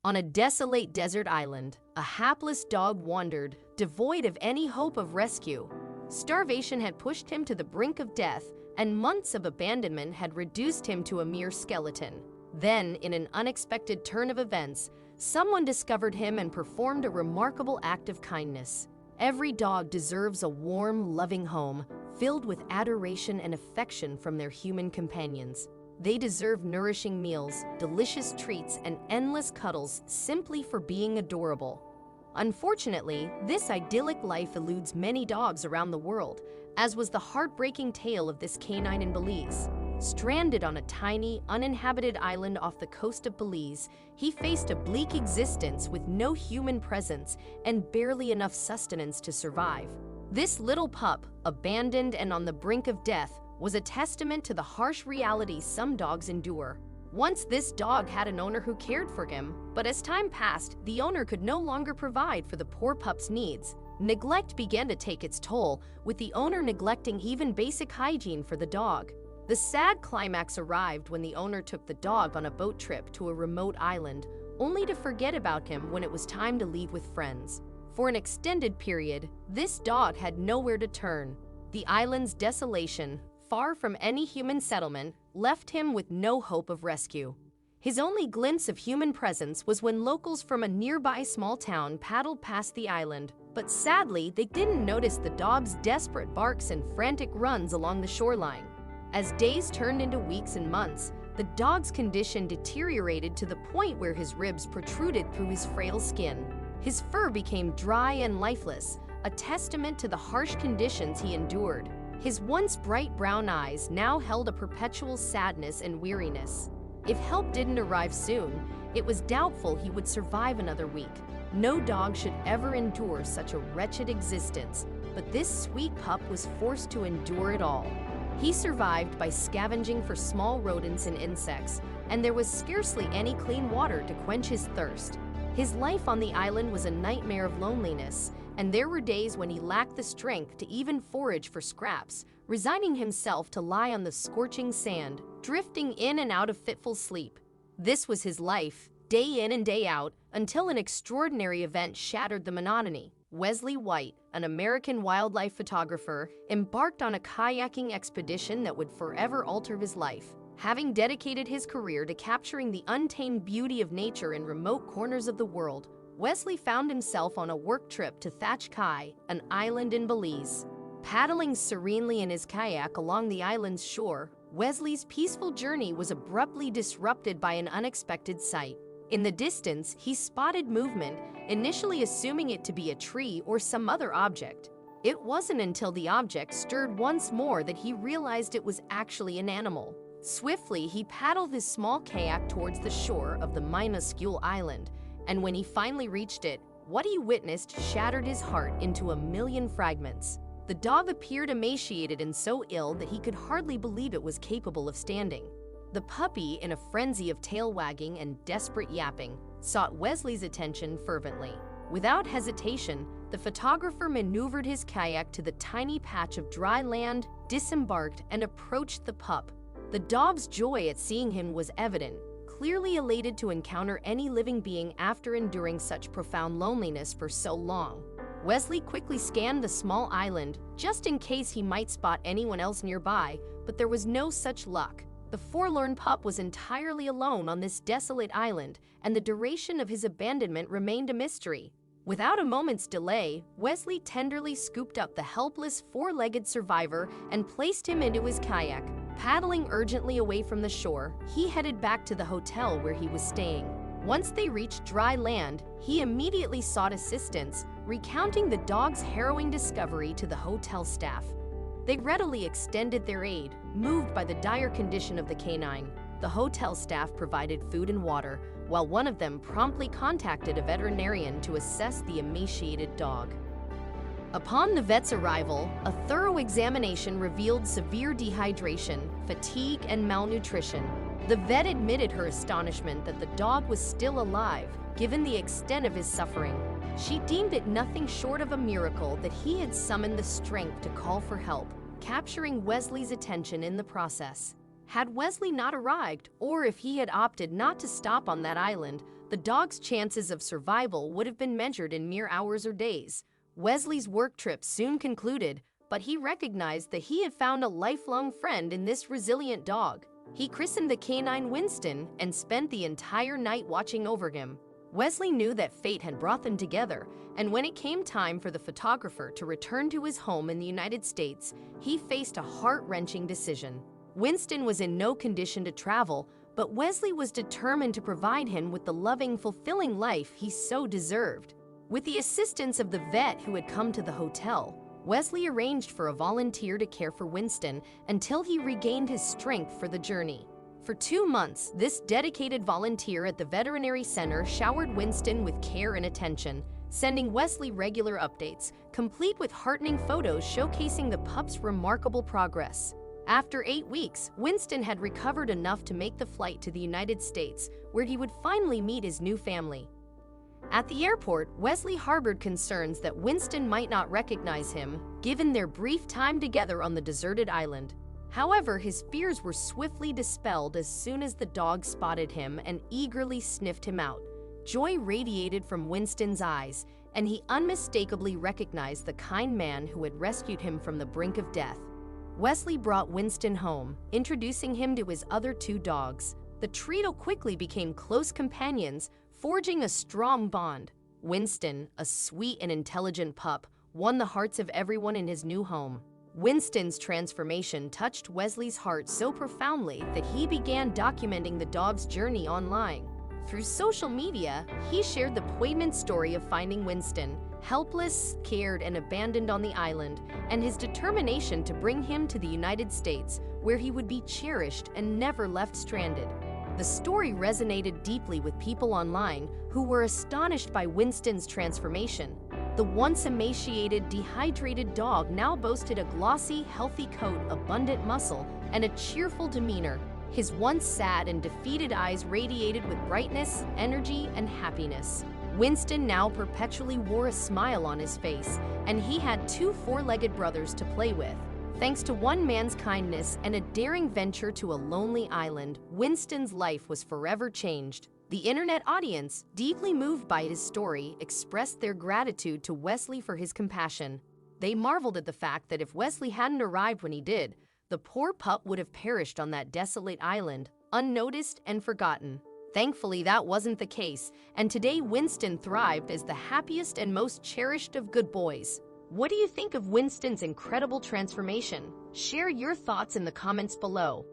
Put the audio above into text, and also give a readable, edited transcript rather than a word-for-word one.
On a desolate desert island, a hapless dog wandered, devoid of any hope of rescue. Starvation had pushed him to the brink of death, and months of abandonment had reduced him to a mere skeleton. Then, in an unexpected turn of events, someone discovered him and performed a remarkable act of kindness. Every dog deserves a warm, loving home, filled with adoration and affection from their human companions. They deserve nourishing meals, delicious treats, and endless cuddles simply for being adorable. Unfortunately, this idyllic life eludes many dogs around the world, as was the heartbreaking tale of this canine in Belize. Stranded on a tiny, uninhabited island off the coast of Belize, he faced a bleak existence with no human presence and barely enough sustenance to survive. This little pup, abandoned and on the brink of death, was a testament to the harsh reality some dogs endure. Once this dog had an owner who cared for him, but as time passed, the owner could no longer provide for the poor pup's needs. Neglect began to take its toll, with the owner neglecting even basic hygiene for the dog. The sad climax arrived when the owner took the dog on a boat trip to a remote island, only to forget about him when it was time to leave with friends. For an extended period, this dog had nowhere to turn. The island's desolation, far from any human settlement, left him with no hope of rescue. His only glimpse of human presence was when locals from a nearby small town paddled past the island, but sadly, they didn't notice the dog's desperate barks and frantic runs along the shoreline. As days turned into weeks and months, the dog's condition deteriorated to the point where his ribs protruded through his frail skin. His fur became dry and lifeless, a testament to the harsh conditions he endured. His once bright brown eyes now held a perpetual sadness and weariness. If help didn't arrive soon, it was doubtful he would survive another week. No dog should ever endure such a wretched existence, but this sweet pup was forced to endure it all. He survived by scavenging for small rodents and insects, and there was scarcely any clean water to quench his thirst. His life on the island was a nightmare of loneliness, and there were days when he lacked the strength to even forage for scraps, resigning himself to lie on the scorching sand, drifting in and out of fitful sleep. This was his life, day in and day out, until an extraordinary event shattered the monotony. Wesley White, an American wildlife photographer, embarked on a kayaking expedition that would forever alter his life. Having dedicated his career to capturing the untamed beauty of nature in remote corners of the world, Wesley found himself on a work trip to Thatch Kai, an island in Belize. Paddling serenely in his kayak along the island's shore, Wesley's peaceful journey was abruptly disrupted by an unexpected sight. In the distance, he spotted movement, initially assuming it to be a tree or some other object. It wasn't until the object stirred once more that he realized it was actually an animal. Swiftly, he paddled his small kayak towards the shore of the minuscule island, and when he finally reached it, what he witnessed shattered his heart into a million fragments. The dog appeared emaciated and so ill that he could hardly believe it was capable of standing. The puppy, in a frenzy of tail wagging and desperate yapping, sought Wesley's attention fervently. Without hesitation, the photographer maneuvered his kayak to the tiny patch of dry land, disembarked, and approached the pup. The dog's joy at seeing him was evident, clearly elated to encounter any living being after enduring such profound loneliness for so long. Wesley quickly scanned the small island, just in case he might spot anyone else nearby, but there was no such luck. The forlorn pup was entirely alone on this desolate island, and the duration of his abandonment remained a mystery. Without a moment's delay, Wesley tenderly scooped up the helpless four-legged survivor and placed him into his kayak. Paddling urgently away from the shore, he headed back to the hotel where he was staying. Once they reached dry land, he immediately sought assistance, recounting the dog's harrowing discovery to the hotel staff. They readily extended their aid, moved by the dire condition of the canine. The hotel staff provided food and water, while one of them promptly contacted a veterinarian to assess the emaciated dog. Upon the vet's arrival, a thorough examination revealed severe dehydration, fatigue, and malnutrition. The vet admitted her astonishment that the dog was still alive, given the extent of his suffering. She deemed it nothing short of a miracle that he had summoned the strength to call for help, capturing Wesley's attention in the process. Had Wesley not arrived, or if he had opted not to stop on that island, the the dog's chances of survival would have been measured in mere hours or days. Wesley's work trip soon concluded, but he recognized that he had found a lifelong friend in this resilient dog. He christened the canine Winston and spent the entire night watching over him. Wesley knew that fate had brought them together, and when it came time for the photographer to return to his home in the United States, he faced a heart-wrenching decision. Winston was in no condition to travel, but Wesley was determined to provide him with the loving, fulfilling life he so deserved. With the assistance of the vet who had come to the hotel, Wesley arranged for a volunteer to care for Winston until he regained his strength for the journey. For 2 months, this dedicated volunteer at the veterinary center showered Winston with care and attention, sending Wesley regular updates, complete with heartening photos showcasing the pup's remarkable progress. After 8 weeks, Winston had recovered enough to make the flight to the United States, where he would finally meet his new family. At the airport, Wesley harbored concerns that Winston might not recognize him, given their brief time together on the deserted island. However, his fears were swiftly dispelled as soon as the dog spotted him and eagerly sniffed him out. Joy radiated from Winston's eyes, and he unmistakably recognized the kind man who had rescued him from the brink of death. Wesley brought Winston home, introducing him to his other 2 dogs. The trio quickly became close companions, forging a strong bond. Winston, a sweet and intelligent pup, won the hearts of everyone in his new home. Winston's transformation touched Wesley's heart so profoundly that he began documenting the dog's journey online. Through social media, he shared the poignant story of finding Winston, helpless, scared, and abandoned on the island, and his determination to bring him to the United States, where he would be cherished and never left stranded. The story resonated deeply with people online who were astonished by Winston's transformation. The once emaciated, dehydrated dog now boasted a glossy, healthy coat, abundant muscle, and a cheerful demeanor. His once sad and defeated eyes radiated with brightness, energy, and happiness. Winston now perpetually wore a smile on his face, and he had 2 four-legged brothers to play with. Thanks to one man's kindness and a daring venture to a lonely island, Winston's life was forever changed. The internet audience, deeply moved by his story, expressed their gratitude to Wesley for his compassion. They marveled at the fact that if Wesley hadn't arrived when he did, the poor pup would have perished on that desolate island, unnoticed and forgotten. Thankfully, that wasn't the case, and today Winston thrived as the happiest and most cherished of good boys. What do you think of Winston's incredible transformation? Share your thoughts in the comments below.